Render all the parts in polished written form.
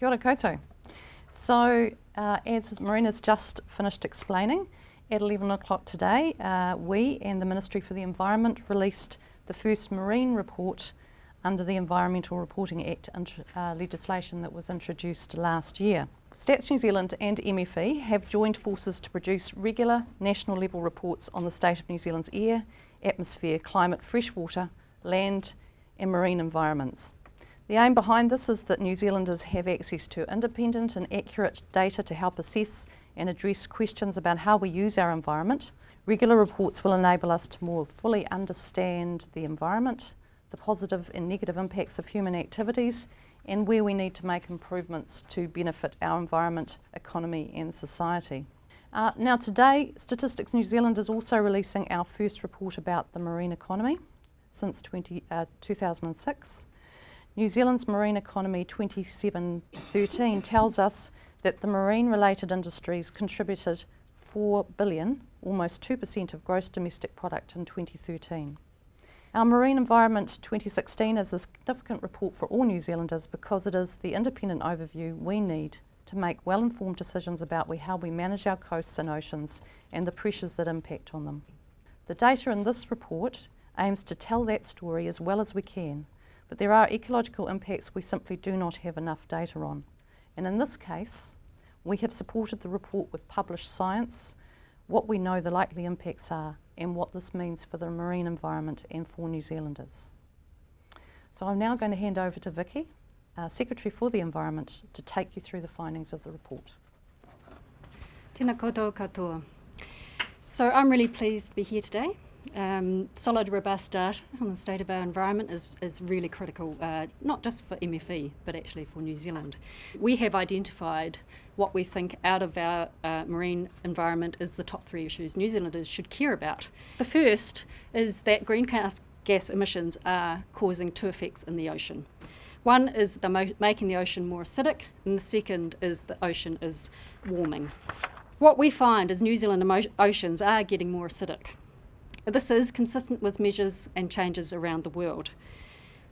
Kia ora koutou. So, as Marina's just finished explaining, at 11 o'clock today, we and the Ministry for the Environment released the first marine report under the Environmental Reporting Act legislation that was introduced last year. Stats New Zealand and MFE have joined forces to produce regular national level reports on the state of New Zealand's air, atmosphere, climate, freshwater, land and marine environments. The aim behind this is that New Zealanders have access to independent and accurate data to help assess and address questions about how we use our environment. Regular reports will enable us to more fully understand the environment, the positive and negative impacts of human activities, and where we need to make improvements to benefit our environment, economy and society. Now today, Statistics New Zealand is also releasing our first report about the marine economy since 2006. New Zealand's Marine Economy 27-13 tells us that the marine-related industries contributed $4 billion, almost 2% of gross domestic product in 2013. Our Marine Environment 2016 is a significant report for all New Zealanders because it is the independent overview we need to make well-informed decisions about how we manage our coasts and oceans and the pressures that impact on them. The data in this report aims to tell that story as well as we can, but there are ecological impacts we simply do not have enough data on. And in this case, we have supported the report with published science, what we know the likely impacts are, and what this means for the marine environment and for New Zealanders. So I'm now going to hand over to Vicky, Secretary for the Environment, to take you through the findings of the report. Tēnā koutou katoa. So I'm really pleased to be here today. Solid, robust data on the state of our environment is really critical, not just for MFE, but actually for New Zealand. We have identified what we think out of our marine environment is the top 3 issues New Zealanders should care about. The first is that greenhouse gas emissions are causing 2 effects in the ocean. One is making the ocean more acidic, and the second is the ocean is warming. What we find is New Zealand oceans are getting more acidic. This is consistent with measures and changes around the world.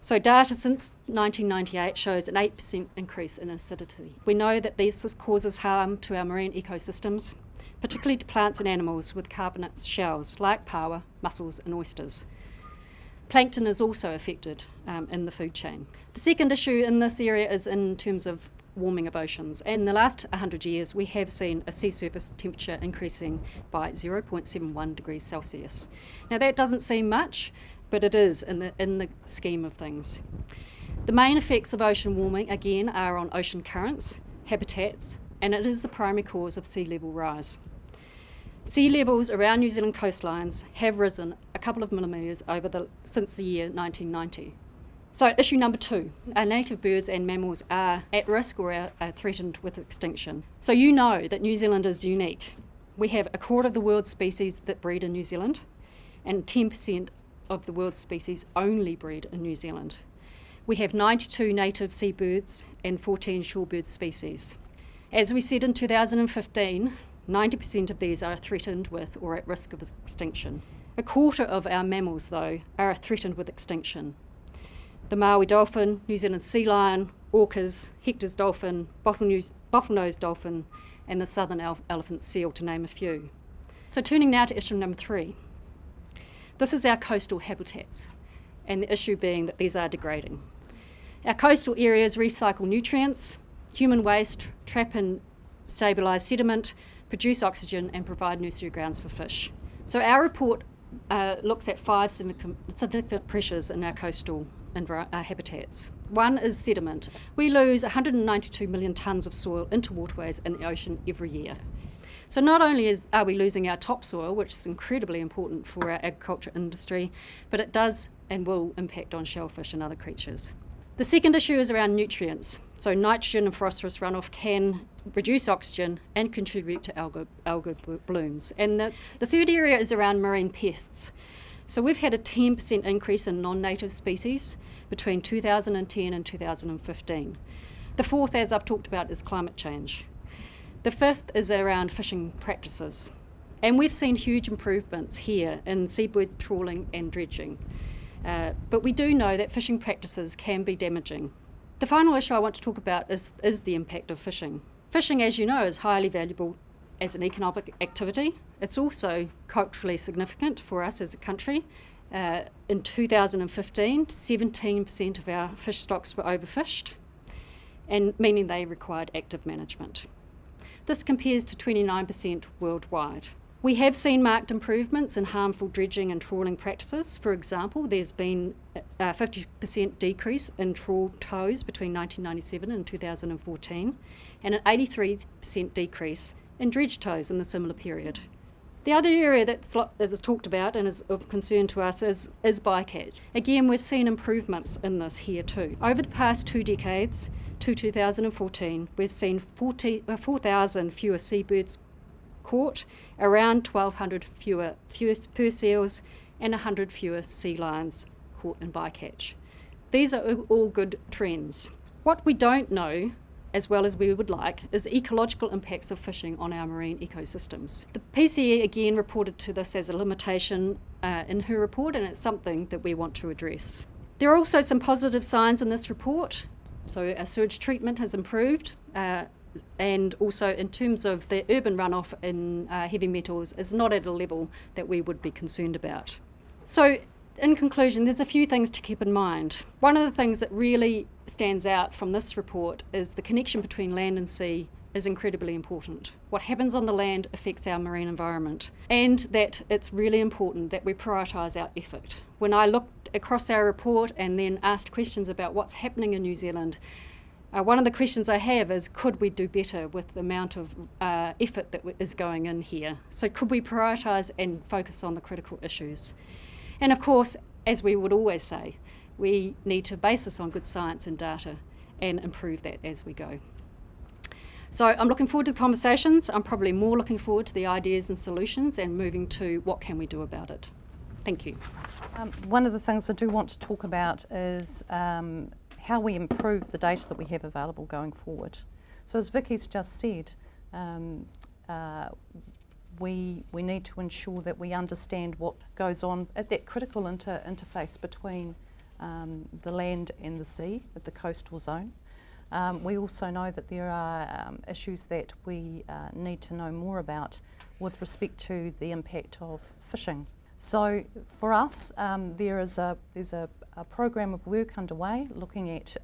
So data since 1998 shows an 8% increase in acidity. We know that this causes harm to our marine ecosystems, particularly to plants and animals with carbonate shells like paua, mussels and oysters. Plankton is also affected in the food chain. The second issue in this area is in terms of warming of oceans. And in the last 100 years, we have seen a sea surface temperature increasing by 0.71 degrees Celsius. Now that doesn't seem much, but it is in the scheme of things. The main effects of ocean warming, again, are on ocean currents, habitats, and it is the primary cause of sea level rise. Sea levels around New Zealand coastlines have risen a couple of millimetres since the year 1990. So issue number 2, our native birds and mammals are at risk or are threatened with extinction. So you know that New Zealand is unique. We have 1/4 of the world's species that breed in New Zealand, and 10% of the world's species only breed in New Zealand. We have 92 native seabirds and 14 shorebird species. As we said in 2015, 90% of these are threatened with or at risk of extinction. 1/4 of our mammals, though, are threatened with extinction. The Maui dolphin, New Zealand sea lion, orcas, Hector's dolphin, bottlenose dolphin, and the southern elephant seal, to name a few. So turning now to issue number 3. This is our coastal habitats, and the issue being that these are degrading. Our coastal areas recycle nutrients, human waste, trap and stabilise sediment, produce oxygen, and provide nursery grounds for fish. So our report looks at 5 significant pressures in our coastal habitats. One is sediment. We lose 192 million tonnes of soil into waterways in the ocean every year. So not only are we losing our topsoil, which is incredibly important for our agriculture industry, but it does and will impact on shellfish and other creatures. The second issue is around nutrients. So nitrogen and phosphorus runoff can reduce oxygen and contribute to algal blooms. And the third area is around marine pests. So we've had a 10% increase in non-native species between 2010 and 2015. The fourth, as I've talked about, is climate change. The fifth is around fishing practices. And we've seen huge improvements here in seabird trawling and dredging. But we do know that fishing practices can be damaging. The final issue I want to talk about is the impact of fishing. Fishing, as you know, is highly valuable as an economic activity. It's also culturally significant for us as a country. In 2015, 17% of our fish stocks were overfished, and meaning they required active management. This compares to 29% worldwide. We have seen marked improvements in harmful dredging and trawling practices. For example, there's been a 50% decrease in trawl tows between 1997 and 2014, and an 83% decrease in dredge tows in the similar period. The other area that is talked about and is of concern to us is bycatch. Again, we've seen improvements in this here too. Over the past 2 decades, to 2014, we've seen 4,000 fewer seabirds caught, around 1,200 fewer purse seals, and 100 fewer sea lions caught in bycatch. These are all good trends. What we don't know, as well as we would like, is the ecological impacts of fishing on our marine ecosystems. The PCE again reported to this as a limitation in her report, and it's something that we want to address. There are also some positive signs in this report. So our sewage treatment has improved, and also in terms of the urban runoff in heavy metals is not at a level that we would be concerned about. So in conclusion, there's a few things to keep in mind. One of the things that really stands out from this report is the connection between land and sea is incredibly important. What happens on the land affects our marine environment, and that it's really important that we prioritise our effort. When I looked across our report and then asked questions about what's happening in New Zealand, one of the questions I have is, could we do better with the amount of effort that is going in here? So could we prioritise and focus on the critical issues? And of course, as we would always say, we need to base this on good science and data and improve that as we go. So I'm looking forward to the conversations. I'm probably more looking forward to the ideas and solutions and moving to what can we do about it. Thank you. One of the things I do want to talk about is how we improve the data that we have available going forward. So as Vicky's just said, we need to ensure that we understand what goes on at that critical interface between the land and the sea at the coastal zone. We also know that there are issues that we need to know more about with respect to the impact of fishing. So for us, there's a program of work underway looking at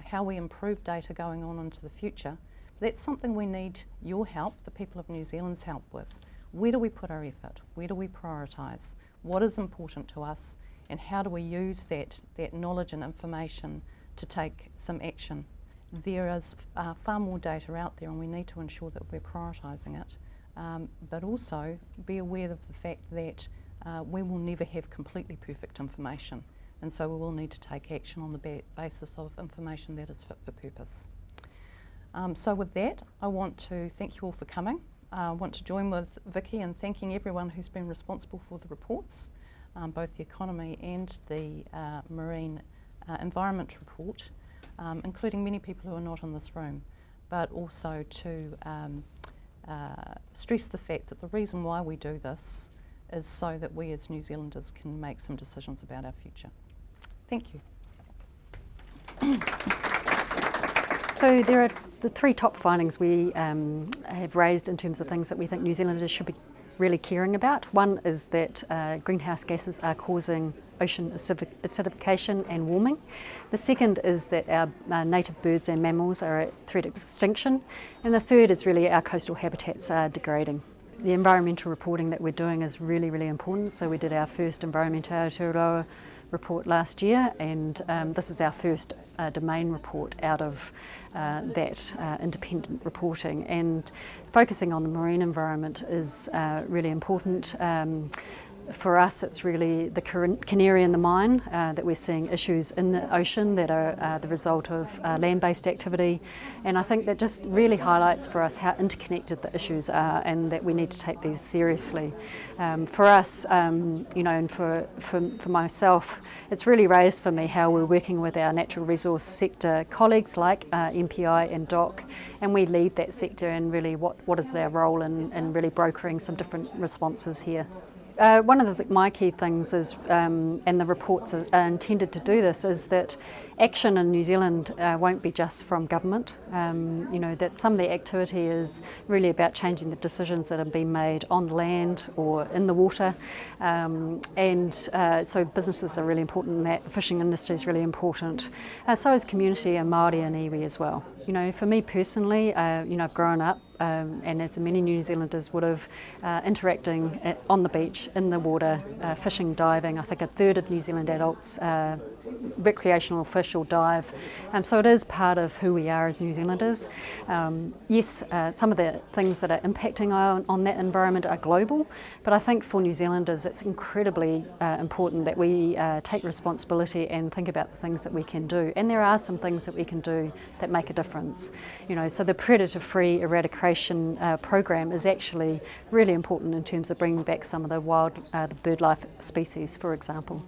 how we improve data going on into the future. That's something we need your help, the people of New Zealand's help with. Where do we put our effort? Where do we prioritise? What is important to us? And how do we use that knowledge and information to take some action? There is far more data out there, and we need to ensure that we're prioritising it, but also be aware of the fact that we will never have completely perfect information, and so we will need to take action on the basis of information that is fit for purpose. So with that, I want to thank you all for coming. I want to join with Vicky in thanking everyone who's been responsible for the reports, both the economy and the marine environment report, including many people who are not in this room, but also to stress the fact that the reason why we do this is so that we as New Zealanders can make some decisions about our future. Thank you. So there are the 3 top findings we have raised in terms of things that we think New Zealanders should be really caring about. One is that greenhouse gases are causing ocean acidification and warming. The second is that our native birds and mammals are at threat of extinction. And the third is really our coastal habitats are degrading. The environmental reporting that we're doing is really, really important. So we did our first Environmental Aotearoa report last year, and this is our first domain report out of that independent reporting. And focusing on the marine environment is really important. For us, it's really the canary in the mine that we're seeing issues in the ocean that are the result of land-based activity, and I think that just really highlights for us how interconnected the issues are and that we need to take these seriously. For us, you know, and for myself, it's really raised for me how we're working with our natural resource sector colleagues like MPI and DOC, and we lead that sector, and really what is their role in really brokering some different responses here. one of my key things is, and the reports are intended to do this, is that action in New Zealand won't be just from government. That some of the activity is really about changing the decisions that have been made on land or in the water, so businesses are really important in that. The fishing industry is really important. So is community and Māori and iwi as well. For me personally, I've grown up, and as many New Zealanders would have, interacting on the beach, in the water, fishing, diving. I think a third of New Zealand adults recreational fish or dive. So it is part of who we are as New Zealanders. Yes, some of the things that are impacting on that environment are global, but I think for New Zealanders it's incredibly important that we take responsibility and think about the things that we can do. And there are some things that we can do that make a difference. So the predator-free eradication program is actually really important in terms of bringing back some of the wild, the bird life species, for example.